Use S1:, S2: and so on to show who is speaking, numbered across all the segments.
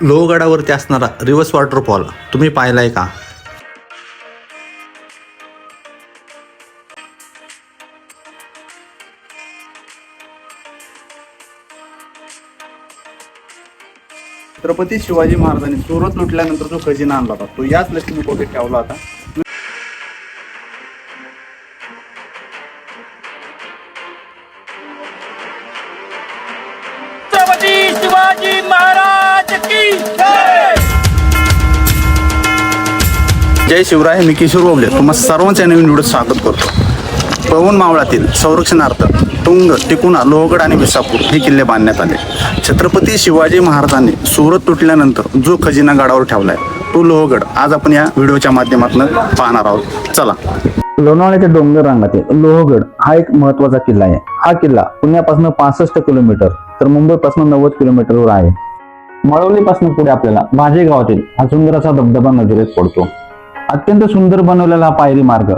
S1: लोहगडावरती असणारा reverse waterfall तुम्ही पाहिलाय का?
S2: छत्रपती शिवाजी महाराजांनी सुरत लुटल्यानंतर जो खजिना आणला होता तो याच लक्ष्मी कोठेत ठेवला होता.
S3: छत्रपती शिवाजी महाराज की जय.
S2: जय शिवराय. मी किशोर बोबले तुम्हा सर्वांच्या नवीन व्हिडिओत स्वागत करतो. पवन मावळातील संरक्षणार्थ तुंग, टिकुणा, लोहगड आणि विसापूर हे किल्ले बांधण्यात आले. छत्रपती शिवाजी महाराजांनी सुरत तुटल्यानंतर जो खजिना गडावर ठेवलाय तो लोहगड आज आपण या व्हिडिओच्या माध्यमातून पाहणार आहोत. चला. लोणावळ्याच्या डोंगर रांगातील लोहगड हा एक महत्वाचा किल्ला आहे. हा किल्ला पुण्यापासून 65 किलोमीटर तर मुंबईपासून 90 किलोमीटरवर आहे. मळवलीपासून पुढे आपल्याला माझे गावातील हा सुंदर असा धबधबा नजरेत पडतो. अत्यंत सुंदर बनवलेला हा पायरी मार्ग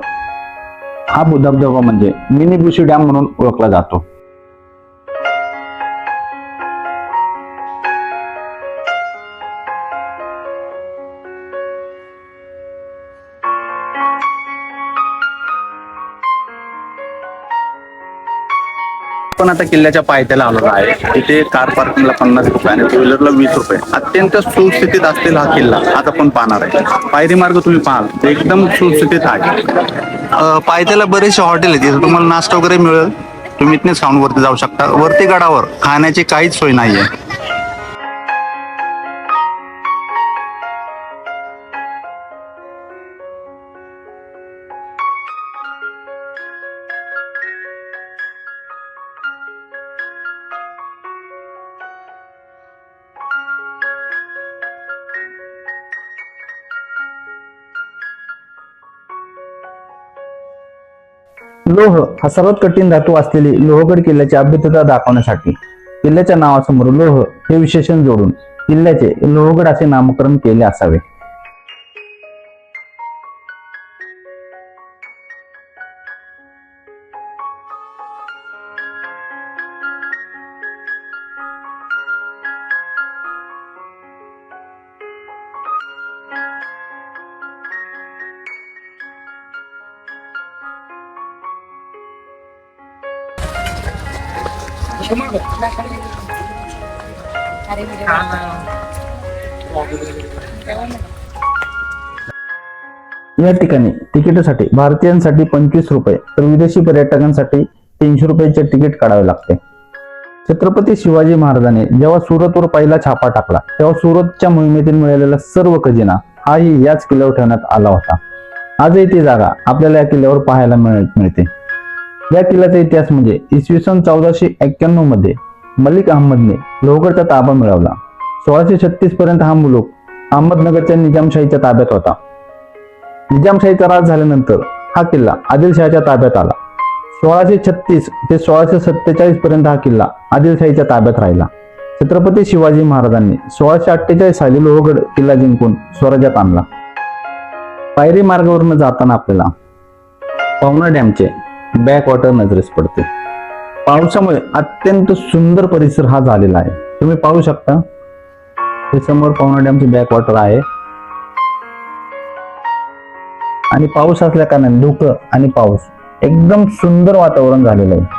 S2: हा धबधबा म्हणजे मिनी बुशी डॅम म्हणून ओळखला जातो. पण आता किल्ल्याच्या पायथ्याला आलेलो आहे. तिथे कार पार्किंगला 50 रुपये आणि टू व्हीलरला 20 रुपये. अत्यंत सुस्थितीत असलेला हा किल्ला आज आपण पाहणार आहे. पायरी मार्ग तुम्ही पाहाल एकदम सुस्थितीत आहे.
S1: पायथ्याला बरेचसे हॉटेल आहेत, तिथे तुम्हाला नाश्ता वगैरे मिळेल. तुम्ही इथनेच खाऊन वरती जाऊ शकता. वरती गडावर खाण्याची काहीच सोय नाहीये.
S2: लोह हा सर्वात कठीण धातू असलेली लोहगड किल्ल्याची अभेद्यता दाखवण्यासाठी किल्ल्याच्या नावासमोर लोह हे विशेषण जोडून किल्ल्याचे लोहगड असे नामकरण केले असावे. या ठिकाणी तिकिटासाठी भारतीयांसाठी 25 रुपये तर विदेशी पर्यटकांसाठी 300 रुपयाचे तिकीट काढावे लागते. छत्रपती शिवाजी महाराजांनी जेव्हा सुरतवर पहिला छापा टाकला तेव्हा सुरतच्या मोहिमेतील मिळालेला सर्व खजिना हाही याच किल्ल्यावर ठेवण्यात आला होता. आजही ती जागा आपल्याला या किल्ल्यावर पाहायला मिळते. या किल्ल्याचा इतिहास म्हणजे इसवी सन 1491 मध्ये मलिक अहमदने लोहगडचा ताबा मिळवला. 1636 पर्यंत हा मुलूक अहमदनगरच्या निजामशाहीच्या ताब्यात होता. निजामशाहीचा राज झाल्यानंतर हा किल्ला आदिलशाहीच्या ताब्यात आला. 1636 ते 1647 पर्यंत हा किल्ला आदिलशाहीच्या ताब्यात राहिला. छत्रपती शिवाजी महाराजांनी 1648 साली लोहगड किल्ला जिंकून स्वराज्यात आणला. पायरी मार्गावरून जाताना आपल्याला पवना डॅमचे बॅकवॉटर नजरेस पडते. पावसामुळे अत्यंत सुंदर परिसर हा झालेला आहे. तुम्ही पाहू शकता हे समोर पवना डॅमचे बॅकवॉटर आहे आणि पाऊस असल्या कारणाने धुकं आणि पाऊस एकदम सुंदर वातावरण झालेलं आहे.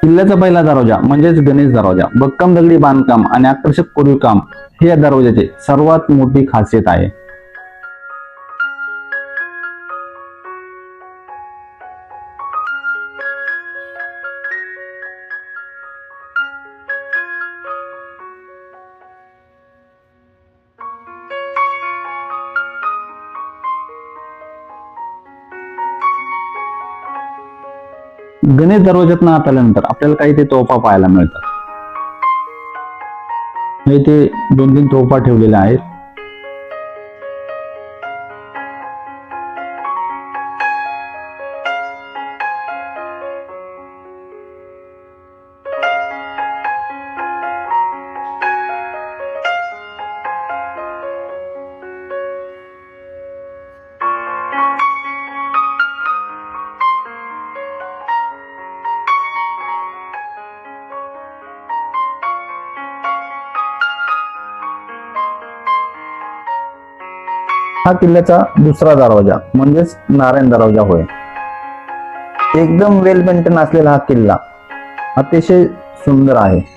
S2: किल्ल्याचा पहिला दरवाजा म्हणजेच गणेश दरवाजा भक्कम दगडी बांधकाम आणि आकर्षक कोरीव काम हे या दरवाजाचे सर्वात मोठी खासियत आहे. गणेश दरवाज्यातून आत आल्यानंतर आपल्याला काही ते तोफा पाहायला मिळतात. इथे 2-3 तोफा ठेवलेल्या आहेत. हा किल्ल्याचा दुसरा दरवाजा म्हणजेच नारायण दरवाजा होय. एकदम वेल मेंटेन असलेला हा किल्ला अतिशय सुंदर आहे.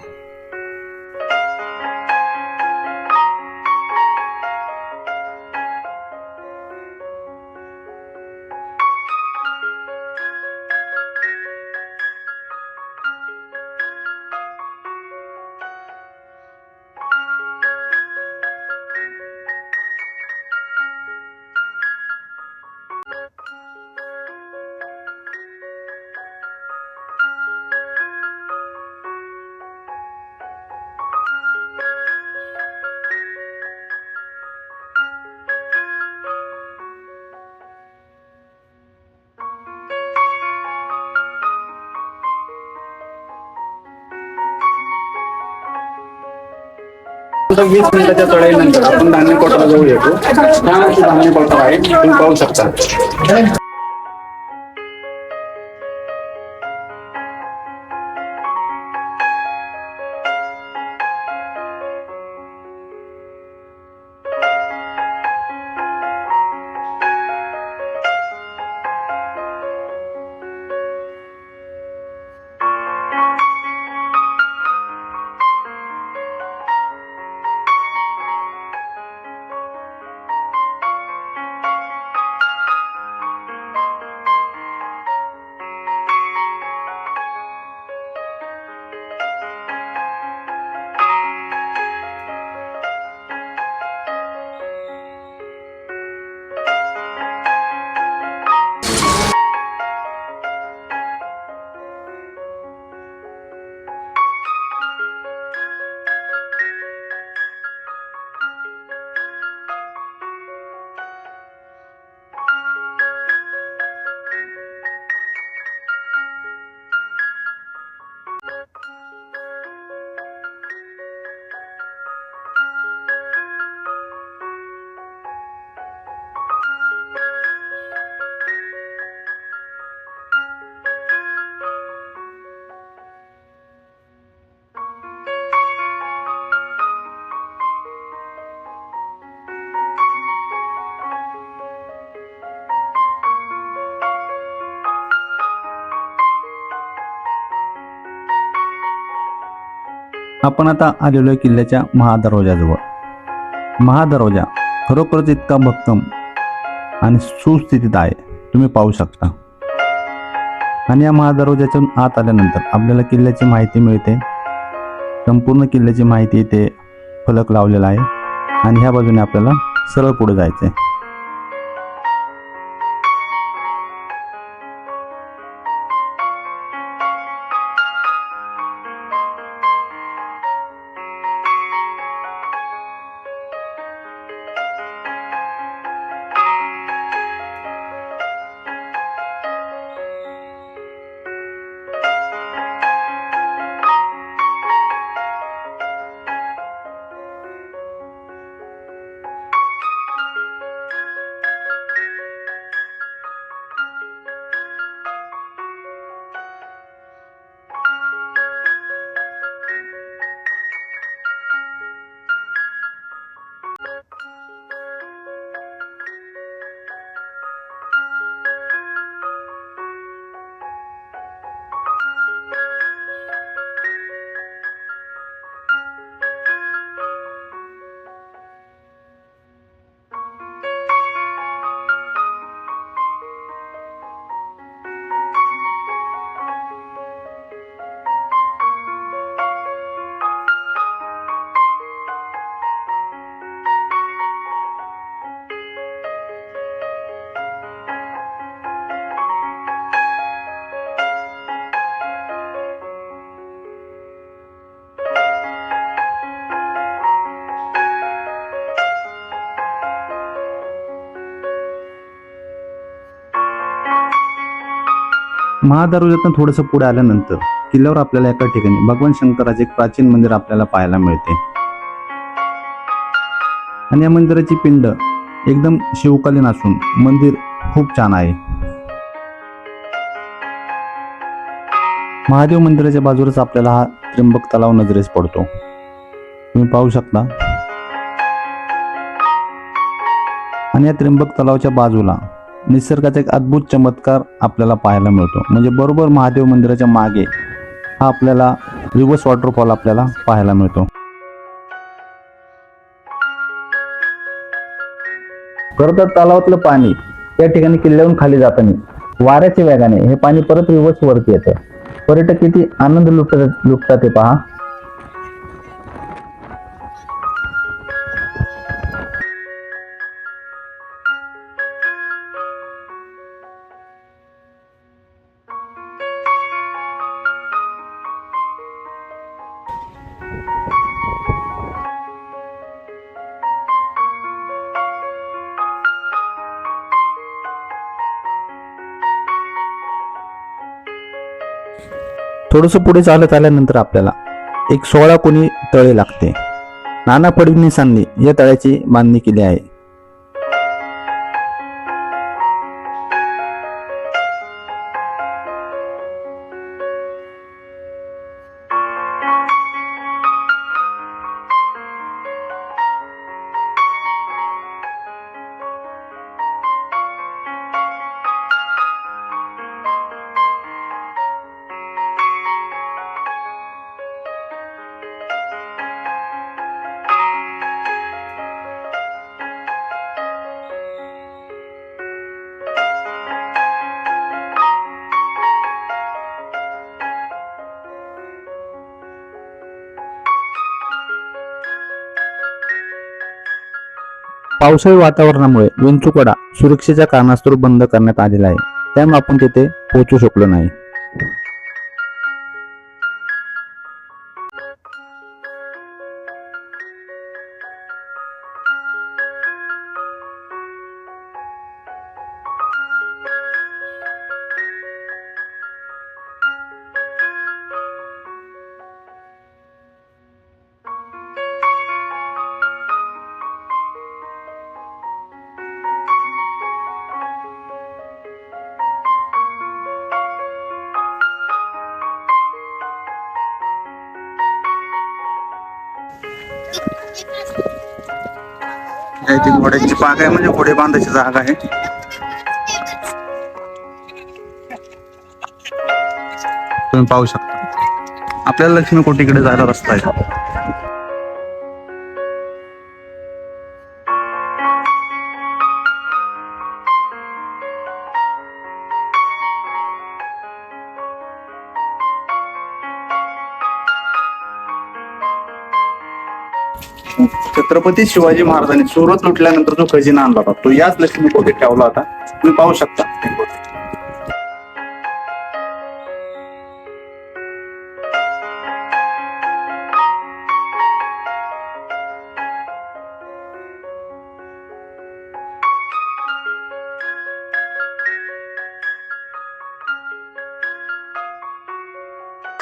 S1: आता 20 मिनिटाच्या चढाईनंतर आपण धान्य कोटाला जाऊ येतो. छान अशी धान्य कोटा आहे, तुम्ही पाहू शकता.
S2: आपण आता आलेलो आहे किल्ल्याच्या महादरवाजाजवळ. महादरवाजा खरोखरच इतका भक्कम आणि सुस्थितीत आहे, तुम्ही पाहू शकता. आणि या महादरवाजातून आत आल्यानंतर आपल्याला किल्ल्याची माहिती मिळते. संपूर्ण किल्ल्याची माहिती इथे फलक लावलेला आहे आणि ह्या बाजूने आपल्याला सरळ पुढे जायचं आहे. महादरवाज्यातून थोडंसं पुढे आल्यानंतर किल्ल्यावर आपल्याला एका ठिकाणी भगवान शंकराचे एक प्राचीन मंदिर आपल्याला पाहायला मिळते. आणि या मंदिराची पिंड एकदम शिवकालीन असून मंदिर खूप छान आहे. महादेव मंदिराच्या बाजूलाच आपल्याला हा त्र्यंबक तलाव नजरेस पडतो. तुम्ही पाहू शकता. आणि या त्र्यंबक तलावाच्या बाजूला निसर्गाचा एक अद्भुत चमत्कार आपल्याला पाहायला मिळतो. म्हणजे बरोबर महादेव मंदिराच्या मागे हा आपल्याला रिव्हर्स वॉटरफॉल आपल्याला पाहायला मिळतो. खरं तर तलावातलं पाणी या ठिकाणी किल्ल्यावरून खाली जाताना वाऱ्याच्या वेगाने हे पाणी परत रिव्हर्स वरती येतं. पर्यटक किती आनंद लुटतात ते पहा. थोडंसं पुढे चालत आल्यानंतर आपल्याला एक 16 कोनी तळे लागते. नाना फडणवीसांनी या तळ्याची बांधणी केली आहे. पावसाळी वातावरणामुळे विंचुकडा सुरक्षेच्या कारणास्तव बंद करण्यात आलेला आहे. त्यामुळे आपण तिथे पोहोचू शकलो नाही.
S1: इथे घोड्यांची बाग आहे, म्हणजे घोडे बांधायची जागा आहे. तुम्ही पाहू शकता. आपल्याला लक्ष्मी कोटीकडे जायला रस्ता आहे. छत्रपती शिवाजी महाराजांनी सुरत लुटल्यानंतर जो खजिना आणला होता तो याच लक्ष्मी कोठीत ठेवला होता. तुम्ही पाहू शकता.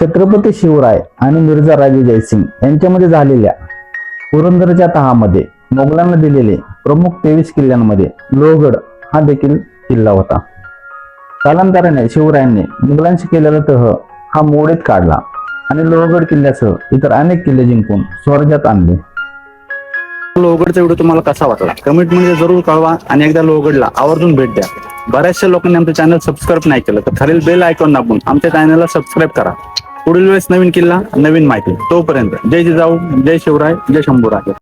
S2: छत्रपती शिवराय आणि मिर्झा राजे जयसिंग यांच्यामध्ये झालेल्या पुरंदरच्या तहामध्ये मोगलांना दिलेले प्रमुख 23 किल्ल्यांमध्ये लोहगड हा देखील किल्ला होता. कालांतराने शिवरायांनी मुघलांशी केलेला तह हा मोडीत काढला आणि लोहगड किल्ल्यासह इतर अनेक किल्ले जिंकून स्वराज्यात आणले.
S1: लोहगडचा व्हिडिओ तुम्हाला कसा वाटला कमेंट मध्ये जरूर कळवा आणि एकदा लोहगडला आवर्जून भेट द्या. बऱ्याचशा लोकांनी आमचं चॅनल सबस्क्राईब नाही केलं तर खालील बेल आयकॉन दाबून आमच्या चॅनलला सबस्क्राईब करा. पुढील वेळेस नवीन किल्ला नवीन माहिती. तोपर्यंत जय जिजाऊ, जय शिवराय, जय शंभूराजे.